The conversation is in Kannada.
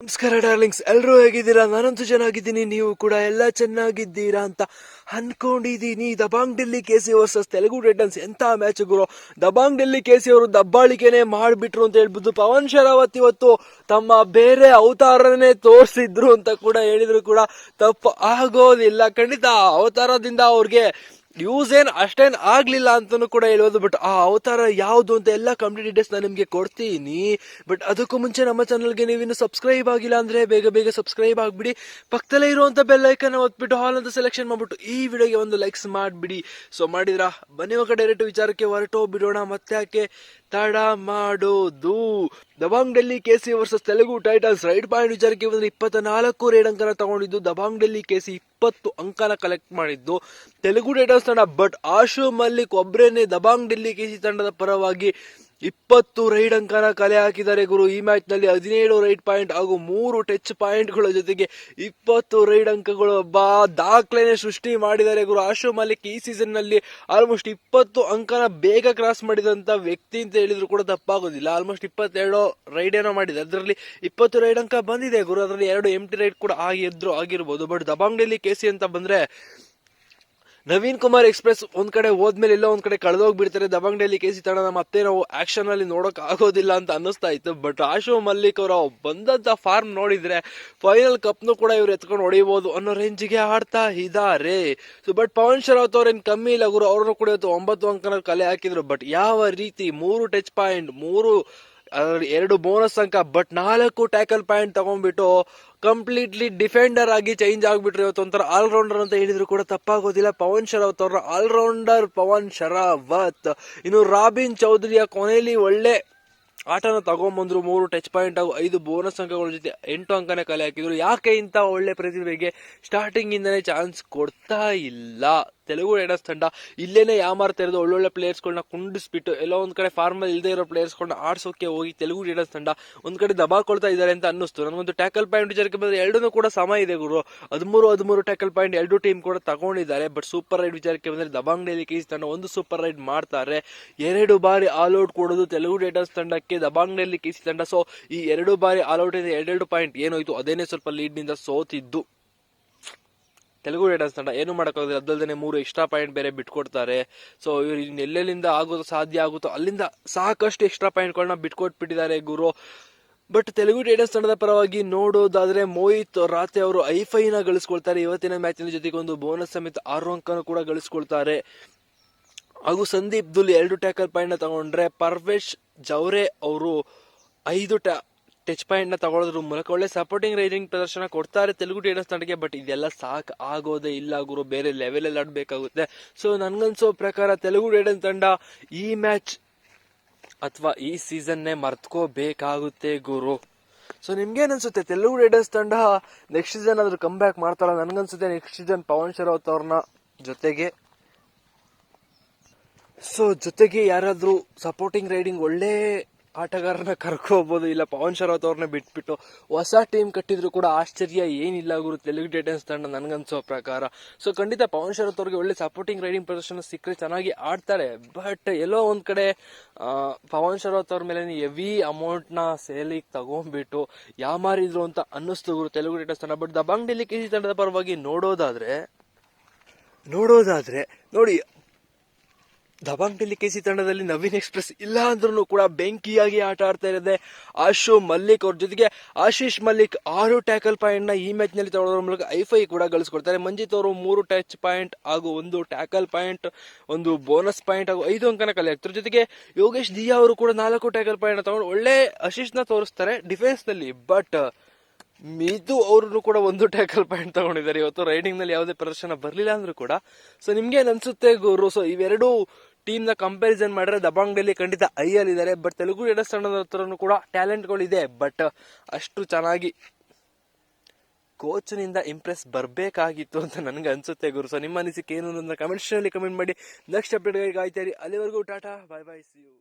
ನಮಸ್ಕಾರ ಡಾರ್ಲಿಂಗ್ಸ್, ಎಲ್ಲರೂ ಹೇಗಿದ್ದೀರಾ? ನಾನಂತೂ ಚೆನ್ನಾಗಿದ್ದೀನಿ, ನೀವು ಕೂಡ ಎಲ್ಲ ಚೆನ್ನಾಗಿದ್ದೀರಾ ಅಂತ ಅನ್ಕೊಂಡಿದ್ದೀನಿ. Dabang Delhi KC versus Telugu Titans ಎಂತ ಮ್ಯಾಚ್ ಗುರು. ದಬಾಂಗ್ ಡೆಲ್ಲಿ ಕೆಸಿ ಅವರು ದಬ್ಬಾಳಿಕೆನೆ ಮಾಡಿಬಿಟ್ರು ಅಂತ ಹೇಳ್ಬೋದು. ಪವನ್ ಶರಾವತ್ ಇವತ್ತು ತಮ್ಮ ಬೇರೆ ಅವತಾರನೇ ತೋರಿಸಿದ್ರು ಅಂತ ಕೂಡ ಹೇಳಿದ್ರು ಕೂಡ ತಪ್ಪು ಆಗೋದಿಲ್ಲ. ಖಂಡಿತ ಅವತಾರದಿಂದ ಅವ್ರಿಗೆ ಯೂಸ್ ಅಷ್ಟೇನ್ ಆಗ್ಲಿಲ್ಲ ಅಂತಾನು ಕೂಡ ಹೇಳ್ಬೋದು. ಬಟ್ ಆ ಅವತಾರ ಯಾವುದು ಅಂತ ಎಲ್ಲ ಕಂಪ್ಲೀಟ್ ಡೀಟೇಲ್ಸ್ ನಾನು ನಿಮ್ಗೆ ಕೊಡ್ತೀನಿ. ಬಟ್ ಅದಕ್ಕೂ ಮುಂಚೆ ನಮ್ಮ ಚಾನಲ್ಗೆ ನೀವಿನ್ನು ಸಬ್ಸ್ಕ್ರೈಬ್ ಆಗಿಲ್ಲ ಅಂದ್ರೆ ಬೇಗ ಸಬ್ಸ್ಕ್ರೈಬ್ ಆಗ್ಬಿಡಿ. ಪಕ್ಕದಲ್ಲೇ ಇರುವಂತ ಬೆಲ್ ಐಕನ್ ಒತ್ಬಿಟ್ಟು ಹಾಲ್ ಅಂತ ಸೆಲೆಕ್ಷನ್ ಮಾಡ್ಬಿಟ್ಟು ಈ ವಿಡಿಯೋಗೆ ಒಂದು ಲೈಕ್ಸ್ ಮಾಡ್ಬಿಡಿ. ಸೊ ಮಾಡಿದ್ರ ಬನ್ನಿ ಇವಾಗ ಡೈರೆಕ್ಟ್ ವಿಚಾರಕ್ಕೆ ಹೊರಟೋಗ್ಬಿಡೋಣ. ಮತ್ತೆ ಯಾಕೆ ತಡ ಮಾಡೋದು. Dabang Delhi KC versus Telugu Titans raid point ವಿಚಾರಕ್ಕೆ ಬಂದ್ರೆ 24 ರೈಡ್ ಅಂಕನ ತಗೊಂಡಿದ್ದು. ದಬಾಂಗ್ ಡೆಲ್ಲಿ ಕೆಸಿ 20 ಅಂಕನ ಕಲೆಕ್ಟ್ ಮಾಡಿದ್ದು ತೆಲುಗು ಟೈಟನ್ಸ್ ತಂಡ. ಬಟ್ ಆಶು ಮಲ್ಲಿಕ್ ಒಬ್ರೇನೆ ದಬಾಂಗ್ ಡೆಲ್ಲಿ ಕೆಸಿ ತಂಡದ ಪರವಾಗಿ 20 ರೈಡ್ ಅಂಕನ ಕಲೆ ಹಾಕಿದ್ದಾರೆ ಗುರು. ಈ ಮ್ಯಾಚ್ ನಲ್ಲಿ 17 ರೈಡ್ ಪಾಯಿಂಟ್ ಹಾಗೂ 3 ಟಚ್ ಪಾಯಿಂಟ್ ಗಳ ಜೊತೆಗೆ 20 ರೈಡ್ ಅಂಕಗಳು ದಾಖಲೆನೆ ಸೃಷ್ಟಿ ಮಾಡಿದ್ದಾರೆ ಗುರು. ಆಶು ಮಲ್ಲಿಕ್ ಈ ಸೀಸನ್ ನಲ್ಲಿ ಆಲ್ಮೋಸ್ಟ್ 20 ಅಂಕನ ಬೇಗ ಕ್ರಾಸ್ ಮಾಡಿದಂತ ವ್ಯಕ್ತಿ ಅಂತ ಹೇಳಿದ್ರು ಕೂಡ ತಪ್ಪಾಗೋದಿಲ್ಲ. ಆಲ್ಮೋಸ್ಟ್ 22 ರೈಡ್ ಏನೋ ಮಾಡಿದೆ, ಅದರಲ್ಲಿ 20 ರೈಡ್ ಅಂಕ ಬಂದಿದೆ ಗುರು. ಅದರಲ್ಲಿ 2 ಎಂಟಿ ರೈಡ್ ಕೂಡ ಆಗಿರ್ಬೋದು. ಬಟ್ ದಬಾಂಗ್ ಡೆಲ್ಲಿ ಕೆಸಿ ಅಂತ ಬಂದ್ರೆ ನವೀನ್ ಕುಮಾರ್ ಎಕ್ಸ್ಪ್ರೆಸ್ ಒಂದ್ ಕಡೆ ಹೋದ್ಮೇಲೆ ಎಲ್ಲೋ ಒಂದ್ ಕಡೆ ಕಳೆದೋಗ್ಬಿಡ್ತಾರೆ. ದಬಾಂಗ್ ಡೆಲ್ಲಿ ಕೆಸಿ ತಂಡನ ಮತ್ತೆ ನಾವು ಆಕ್ಷನ್ ಅಲ್ಲಿ ನೋಡಕ್ ಆಗೋದಿಲ್ಲ ಅಂತ ಅನ್ನಿಸ್ತಾ ಇತ್ತು. ಬಟ್ ಆಶು ಮಲ್ಲಿಕ್ ಅವರ ಬಂದಂತ ಫಾರ್ಮ್ ನೋಡಿದ್ರೆ ಫೈನಲ್ ಕಪ್ನು ಕೂಡ ಇವ್ರು ಎತ್ಕೊಂಡು ಹೊಡಿಬಹುದು ಅನ್ನೋ ರೇಂಜ್ಗೆ ಆಡ್ತಾ ಇದ್ದಾರೆ. ಸೊ ಬಟ್ ಪವನ್ ಶರಾವತ್ ಅವ್ರೇನ್ ಕಮ್ಮಿ ಇಲ್ಲ ಗುರು. ಅವ್ರನ್ನು ಕೂಡ 9 ಅಂಕನ ಕಲೆ ಹಾಕಿದ್ರು. ಬಟ್ ಯಾವ ರೀತಿ 3 ಟಚ್ ಪಾಯಿಂಟ್, 2 ಬೋನಸ್ ಅಂಕ, ಬಟ್ 4 ಟ್ಯಾಕಲ್ ಪಾಯಿಂಟ್ ತಗೊಂಡ್ಬಿಟ್ಟು ಕಂಪ್ಲೀಟ್ಲಿ ಡಿಫೆಂಡರ್ ಆಗಿ ಚೇಂಜ್ ಆಗ್ಬಿಟ್ರು. ಇವತ್ತು ಒಂಥರ ಆಲ್ರೌಂಡರ್ ಅಂತ ಹೇಳಿದ್ರು ಕೂಡ ತಪ್ಪಾಗೋದಿಲ್ಲ. ಪವನ್ ಶರಾವತ್ ಅವರ ಆಲ್ರೌಂಡರ್ ಪವನ್ ಶರಾವತ್. ಇನ್ನು ರಾಬಿನ್ ಚೌಧರಿಯ ಕೊನೆಯಲ್ಲಿ ಒಳ್ಳೆ ಆಟನ ತಗೊಂಡ್ಬಂದ್ರು. 3 ಟಚ್ ಪಾಯಿಂಟ್ ಹಾಗೂ 5 ಬೋನಸ್ ಅಂಕಗಳ ಜೊತೆ 8 ಅಂಕನೇ ಕಲೆ ಹಾಕಿದ್ರು. ಯಾಕೆ ಇಂತ ಒಳ್ಳೆ ಪ್ರತಿಭೆಗೆ ಸ್ಟಾರ್ಟಿಂಗ್ ಇಂದನೇ ಚಾನ್ಸ್ ಕೊಡ್ತಾ ಇಲ್ಲ ತೆಲುಗು ಟೈಟನ್ಸ್ ತಂಡ? ಇಲ್ಲೇನೆ ಯಾಮಾರ್ತಾ ಇರೋದು. ಒಳ್ಳೊಳ್ಳೆ ಪ್ಲೇಯರ್ಸ್ ಗಳನ್ನ ಕುಂಡಿಸ್ಬಿಟ್ಟು ಎಲ್ಲೋ ಒಂದ್ ಕಡೆ ಫಾರ್ಮಲ್ ಇಲ್ಲದೆ ಇರೋ ಪ್ಲೇಯರ್ಸ್ ಗಳನ್ನ ಆಡ್ಸೋಕೆ ಹೋಗಿ ತೆಲುಗು ಟೈಟನ್ಸ್ ತಂಡ ಒಂದ್ ಕಡೆ ದಬಾಕೊಳ್ತಾ ಇದ್ದಾರೆ ಅಂತ ಅನ್ನಿಸ್ತು ನನಗೊಂದು. ಟ್ಯಾಕಲ್ ಪಾಯಿಂಟ್ ವಿಚಾರಕ್ಕೆ ಬಂದ್ರೆ 2 ಕೂಡ ಸಮ ಇದೆ ಗುರು. 13 ಟ್ಯಾಕಲ್ ಪಾಯಿಂಟ್ 2 ಟೀಮ್ ಕೂಡ ತಗೊಂಡಿದ್ದಾರೆ. ಬಟ್ ಸೂಪರ್ ರೈಡ್ ವಿಚಾರಕ್ಕೆ ಬಂದ್ರೆ ದಬಾಂಗ್ ಡೆಲ್ಲಿ ಕೆಸಿ ತಂಡ 1 ಸೂಪರ್ ರೈಡ್ ಮಾಡ್ತಾರೆ. 2 ಬಾರಿ ಆಲ್ ಔಟ್ ಕೊಡೋದು ತೆಲುಗು ಟೈಟನ್ಸ್ ತಂಡಕ್ಕೆ ದಬಾಂಗ್ ಡೆಲ್ಲಿ ಕೆಸಿ ತಂಡ. ಸೊ ಈ 2 ಬಾರಿ ಆಲ್ ಔಟ್ ಇಂದ 2 ಪಾಯಿಂಟ್ ಏನೋಯ್ತು, ಅದೇನೆ ಸ್ವಲ್ಪ ಲೀಡ್ ನಿಂದ ಸೋತಿದ್ದು ತೆಲುಗು ಟೈಟನ್ಸ್ ತಂಡ. ಏನು ಮಾಡೋಕ್ಕಾಗೋದಿಲ್ಲ. ಅದಲ್ಲದೆ 3 ಎಕ್ಸ್ಟ್ರಾ ಪಾಯಿಂಟ್ ಬೇರೆ ಬಿಟ್ಕೊಡ್ತಾರೆ. ಸೊ ಇವ್ರು ಎಲ್ಲೆಲ್ಲಿಂದ ಸಾಧ್ಯ ಆಗುತ್ತೋ ಅಲ್ಲಿಂದ ಸಾಕಷ್ಟು ಎಕ್ಸ್ಟ್ರಾ ಪಾಯಿಂಟ್ಗಳನ್ನ ಬಿಟ್ಕೊಟ್ಬಿಟ್ಟಿದ್ದಾರೆ ಗುರು. ಬಟ್ ತೆಲುಗು ಟೈಟನ್ಸ್ ತಂಡದ ಪರವಾಗಿ ನೋಡೋದಾದ್ರೆ ಮೋಹಿತ್ ರಾತೆ ಅವರು ಐಫೈನ ಗಳಿಸ್ಕೊಳ್ತಾರೆ. ಇವತ್ತಿನ ಮ್ಯಾಚ್ ಜೊತೆಗೆ ಒಂದು ಬೋನಸ್ ಸಮೇತ 6 ಅಂಕನ ಕೂಡ ಗಳಿಸ್ಕೊಳ್ತಾರೆ. ಹಾಗೂ ಸಂದೀಪ್ ದುಲ್ 2 ಟ್ಯಾಕಲ್ ಪಾಯಿಂಟ್ ನ ತಗೊಂಡ್ರೆ ಪರ್ವೇಶ್ ಜೌರೆ ಅವರು 5 ಟಚ್ ಪಾಯಿಂಟ್ ನ ತಗೊಳ್ಳೋದ್ರ ಮೂಲಕ ಒಳ್ಳೆ ಸಪೋರ್ಟಿಂಗ್ ರೈಡಿಂಗ್ ಪ್ರದರ್ಶನ ಕೊಡ್ತಾರೆ ತೆಲುಗು ಟೈಟನ್ಸ್ ತಂಡಕ್ಕೆ. ಬಟ್ ಇದೆಲ್ಲ ಸಾಕ್ ಆಗೋದೇ ಇಲ್ಲ ಗುರು, ಬೇರೆ ಲೆವೆಲ್ ಅಲ್ಲಿ ಆಡ್ಬೇಕಾಗುತ್ತೆ. ಸೊ ನನ್ಗನ್ಸೋ ಪ್ರಕಾರ ತೆಲುಗು ಟೈಟನ್ಸ್ ತಂಡ ಈ ಮ್ಯಾಚ್ ಅಥವಾ ಈ ಸೀಸನ್ನೇ ಮರ್ತ್ಕೋಬೇಕಾಗುತ್ತೆ ಗುರು. ಸೊ ನಿಮ್ಗೇನ್ ಅನ್ಸುತ್ತೆ? ತೆಲುಗು ಟೈಟನ್ಸ್ ತಂಡ ನೆಕ್ಸ್ಟ್ ಸೀಸನ್ ಆದ್ರೂ ಕಮ್ ಬ್ಯಾಕ್ ಮಾಡ್ತಾರ? ನನ್ಗನ್ಸುತ್ತೆ ನೆಕ್ಸ್ಟ್ ಸೀಸನ್ ಪವನ್ ಶರಾವತ್ ಅವ್ರನ್ನ ಜೊತೆಗೆ ಯಾರಾದ್ರೂ ಸಪೋರ್ಟಿಂಗ್ ರೈಡಿಂಗ್ ಒಳ್ಳೆ ಆಟಗಾರನ ಕರ್ಕೋಬಹುದು. ಇಲ್ಲ ಪವನ್ ಶರಾವತ್ ಅವ್ರನ್ನ ಬಿಟ್ಬಿಟ್ಟು ಹೊಸ ಟೀಮ್ ಕಟ್ಟಿದ್ರು ಕೂಡ ಆಶ್ಚರ್ಯ ಏನಿಲ್ಲ ಗುರು ತೆಲುಗು ಟೈಟನ್ಸ್ ತಂಡ ನನ್ಗನ್ಸೋ ಪ್ರಕಾರ. ಸೊ ಖಂಡಿತ ಪವನ್ ಶರಾವತ್ ಅವ್ರಿಗೆ ಒಳ್ಳೆ ಸಪೋರ್ಟಿಂಗ್ ರೈಡಿಂಗ್ ಪ್ರದರ್ಶನ ಸಿಕ್ಕರೆ ಚೆನ್ನಾಗಿ ಆಡ್ತಾರೆ. ಬಟ್ ಎಲ್ಲೋ ಒಂದ್ ಕಡೆ ಪವನ್ ಶರಾವತ್ ಅವ್ರ ಮೇಲೆ ಹೆವಿ ಅಮೌಂಟ್ ನ ಸೇಲಿಗೆ ತಗೊಂಡ್ಬಿಟ್ಟು ಯಾಮಾರಿದ್ರು ಅಂತ ಅನ್ನಿಸ್ತು ಗುರು ತೆಲುಗು ಟೈಟನ್ಸ್ ತಂಡ. ಬಟ್ ದಬಾಂಗ್ ಡೆಲ್ಲಿ ಕೆಸಿ ತಂಡದ ಪರವಾಗಿ ನೋಡೋದಾದ್ರೆ ನೋಡಿ, ದಬಾಂಗ್ ಡೆಲ್ಲಿ ಕೆಸಿ ತಂಡದಲ್ಲಿ ನವೀನ್ ಎಕ್ಸ್ಪ್ರೆಸ್ ಇಲ್ಲ ಅಂದ್ರೂ ಕೂಡ ಬೆಂಕಿಯಾಗಿ ಆಟ ಆಡ್ತಾ ಇರೋದೆ ಆಶು ಮಲ್ಲಿಕ್ ಅವ್ರ ಜೊತೆಗೆ ಆಶೀಶ್ ಮಲ್ಲಿಕ್ 6 ಟ್ಯಾಕಲ್ ಪಾಯಿಂಟ್ ನ ಈ ಮ್ಯಾಚ್ ನಲ್ಲಿ ತಗೊಳ್ಳೋದ್ರ ಮೂಲಕ ಐಫೈ ಕೂಡ ಗಳಿಸ್ಕೊಡ್ತಾರೆ. ಮಂಜಿತ್ ಅವರು 3 ಟಚ್ ಪಾಯಿಂಟ್ ಹಾಗೂ 1 ಟ್ಯಾಕಲ್ ಪಾಯಿಂಟ್, 1 ಬೋನಸ್ ಪಾಯಿಂಟ್ ಹಾಗೂ 5 ಅಂಕನ ಕಲೆ ಹಾಕ್ತಾರೆ. ಜೊತೆಗೆ ಯೋಗೇಶ್ ದಿಯಾ ಅವರು ಕೂಡ 4 ಟ್ಯಾಕಲ್ ಪಾಯಿಂಟ್ ನ ತಗೊಂಡು ಒಳ್ಳೆ ಅಸಿಸ್ಟ್ ನ ತೋರಿಸ್ತಾರೆ ಡಿಫೆನ್ಸ್ ನಲ್ಲಿ. ಬಟ್ ಮಿತು ಅವ್ರನ್ನು ಕೂಡ 1 ಟ್ಯಾಕಲ್ ಪಾಯಿಂಟ್ ತಗೊಂಡಿದ್ದಾರೆ. ಇವತ್ತು ರೈಡಿಂಗ್ ನಲ್ಲಿ ಯಾವುದೇ ಪ್ರದರ್ಶನ ಬರಲಿಲ್ಲ ಅಂದ್ರೂ ಕೂಡ. ಸೊ ನಿಮ್ಗೆ ಅನ್ಸುತ್ತೆ ಗುರು? ಸೊ ಇವೆರಡು ಟೀಮ್ ನ ಕಂಪ್ಯಾರಿಸನ್ ಮಾಡಿದ್ರೆ ದಬಾಂಗ್ ಡೆಲ್ಲಿ ಖಂಡಿತ ಐಯಲ್ಲಿದ್ದಾರೆ. ಬಟ್ ತೆಲುಗು ಟೈಟನ್ಸ್ ತಂಡದ ಹತ್ರನೂ ಕೂಡ ಟ್ಯಾಲೆಂಟ್ಗಳಿದೆ. ಬಟ್ ಅಷ್ಟು ಚೆನ್ನಾಗಿ ಕೋಚ್ ನಿಂದ ಇಂಪ್ರೆಸ್ ಬರಬೇಕಾಗಿತ್ತು ಅಂತ ನನ್ಗೆ ಅನ್ಸುತ್ತೆ ಗುರು. ಸೊ ನಿಮ್ಮ ಅನಿಸಿಕೆ ಏನು ಅಂತ ಕಮೆಂಟ್ ಮಾಡಿ. ನೆಕ್ಸ್ಟ್ ಅಪ್ಡೇಟ್ ಗಾಗಿ ಕಾಯ್ತಾ ಇರಿ. ಅಲ್ಲಿವರೆಗೂ tata, bye bye, see you.